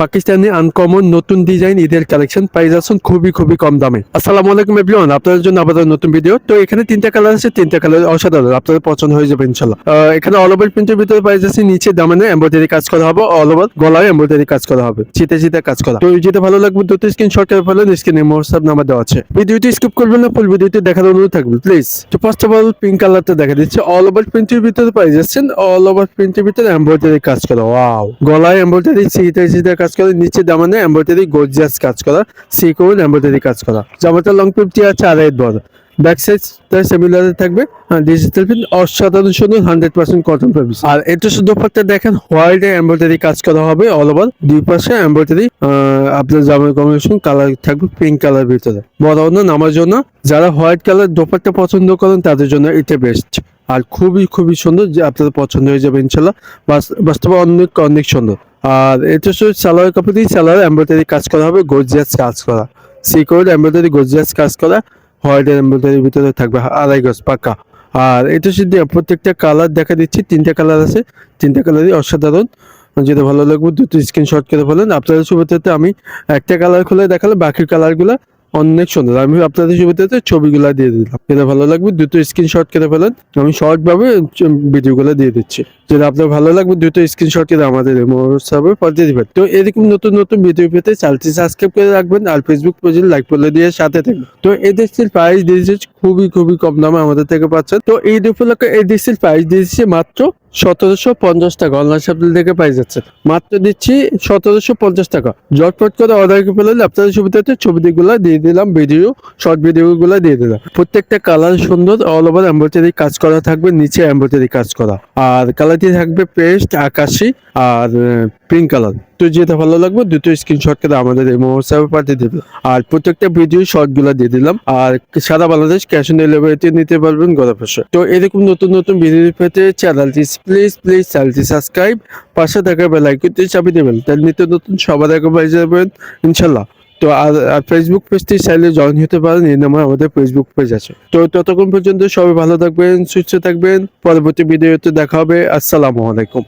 Pakistani uncommon নতুন design ঈদের collection পেয়ে যাচ্ছেন খুবই কম দামে। আসসালামু আলাইকুম এভরিওয়ান, আপনাদের জন্য আবার নতুন ভিডিও। তো এখানে তিনটা কালার আছে, তিনটা কালার অসাধারণ, আপনাদের পছন্দ হয়ে যাবে ইনশাল্লাহ। এখানে অল ওভার প্রিন্টের ভিতরে পেয়ে যাচ্ছে, নিচে দামানে এমব্রয়ডারি কাজ করা হবে, অল ওভার গলায় এমব্রয়ডারি কাজ করা হবে, চিতে কাজ করা। তো যেটা ভালো লাগবে দুটো স্ক্রিনশট করে ফেলেন, স্ক্রিনে হোয়াটসঅ্যাপ নাম্বার দেওয়া আছে। ভিডিওটি স্কিপ করবেন না, ফুল ভিডিওটি দেখার অনুরোধ থাকবে প্লিজ। তো ফার্স্ট অফ অল পিঙ্ক কালারটা দেখা দিচ্ছে, অল ওভার প্রিন্টের ভিতরে পেয়ে যাচ্ছেন, অল ওভার প্রিন্টের ভিতরে এমব্রয়ডারি কাজ করা। ওয়াও, গলায় এমব্রয়ডারি চিতে কাজ করা, নিচে দামানে এমব্রয়ডারি গর্জিয়াস কাজ করা, সিকোয়েন্স এমব্রয়ডারি কাজ করা। জামাটা লং ফিফটি আছে, আড়াই বড়। ব্যাক সাইড সিমিলার থাকবে, ডিজিটাল প্রিন্ট, অসাধারণ সুন্দর 100% কটন ফেব্রিক। আর এটা শুধু দোপাট্টা দেখেন, হোয়াইট এমব্রয়ডারি কাজ করা হবে অল ওভার, দুই পাশে এমব্রয়ডারি। আপনার জামার কম্বিনেশন কালার থাকবে পিঙ্ক কালার ভিতরে, বড় না নামার জন্য। যারা হোয়াইট কালার দোপাট্টা পছন্দ করেন তাদের জন্য এটা বেস্ট। আর খুবই সুন্দর, যে আপনাদের পছন্দ হয়ে যাবে ইনশাল্লাহ। বাস্তবে অনেক সুন্দর। আর এটা শুধু সালোয়ার কাপড় দিয়ে সালোয়ার এমব্রয়ডারি কাজ করা হবে, গর্জিয়াস কাজ করা, সিকোয়েন্স এমব্রয়ডারি গর্জিয়াস কাজ করা, হোয়াইট এমব্রয়ডারির ভিতরে থাকবে আড়াই গজ পাকা। আর এটা শুধু প্রত্যেকটা কালার দেখা দিচ্ছি, তিনটা কালার আছে, তিনটা কালারই অসাধারণ। যেটা ভালো লাগবে দুটো স্ক্রিনশট করে বলেন। আপনাদের সুবিধাতে আমি একটা কালার খুলে দেখালে, বাকি কালারগুলো অনেক সুন্দর। আমি আপনাদের সুবিধাতে ছবিগুলো দিয়ে দিলাম, যেটা ভালো লাগবে দুটো স্ক্রিনশট করে ফেলেন। আমি শর্ট ভাবে ভিডিওগুলো দিয়ে দিচ্ছি, যেটা আপনার ভালো লাগবে দুটো স্ক্রিনশট করে আমাদের হোয়াটসঅ্যাপে পাঠিয়ে দিবেন। তো এরকম নতুন ভিডিও পেতে চ্যানেলটি সাবস্ক্রাইব করে রাখবেন, আর ফেসবুক পেজে লাইক করে দিয়ে সাথে থাকবেন। তো এই ড্রেসটির প্রাইস দিয়েছে খুবই কম দামে আমাদের থেকে পাচ্ছেন। তো এই উপলক্ষে এই ড্রেসটির প্রাইস দিয়েছে মাত্র 1750 টাকা। অনলাইন শপিং থেকে পেয়ে যাচ্ছে, মাত্র দিচ্ছি 1750 টাকা। জটপট করে অর্ডার করে ফেলেন। আপনাদের সুবিধাতে ছবিগুলো দিয়ে দিলাম, শর্ট ভিডিও গুলো দিয়ে দিলাম। প্রত্যেকটা কালার সুন্দর, অল ওভার এমব্রয়ডারি কাজ করা থাকবে, নিচে এমব্রয়ডারি কাজ করা। আর কালারটি থাকবে পেস্ট আকাশি আর পিঙ্ক কালার। তো যেটা ভালো লাগবে দুটো স্ক্রিনশট করে আমাদের এই হোয়াটসঅ্যাপে পাঠিয়ে দেবে। আর প্রত্যেকটা ভিডিও শর্ট গুলো দিয়ে দিলাম। আর সারা বাংলাদেশ ক্যাশ অন ডেলিভারিতে নিতে পারবেন ঘরে বসে। তো এরকম নতুন ভিডিও পেতে চ্যানেলটি প্লিজ চ্যানেলটি সাবস্ক্রাইব, পাশে থাকা বেল আইকনটি চাপিয়ে দেবেন, তাহলে নতুন সবার আগে পেয়ে যাবেন ইনশাল্লাহ। তো আর ফেসবুক পেজটি চাইলে জয়েন হতে পারেন, এই নামে আমাদের ফেসবুক পেজ আছে। তো ততক্ষণ পর্যন্ত সবাই ভালো থাকবেন, সুস্থ থাকবেন। পরবর্তী ভিডিওতে দেখা হবে। আসসালামু আলাইকুম।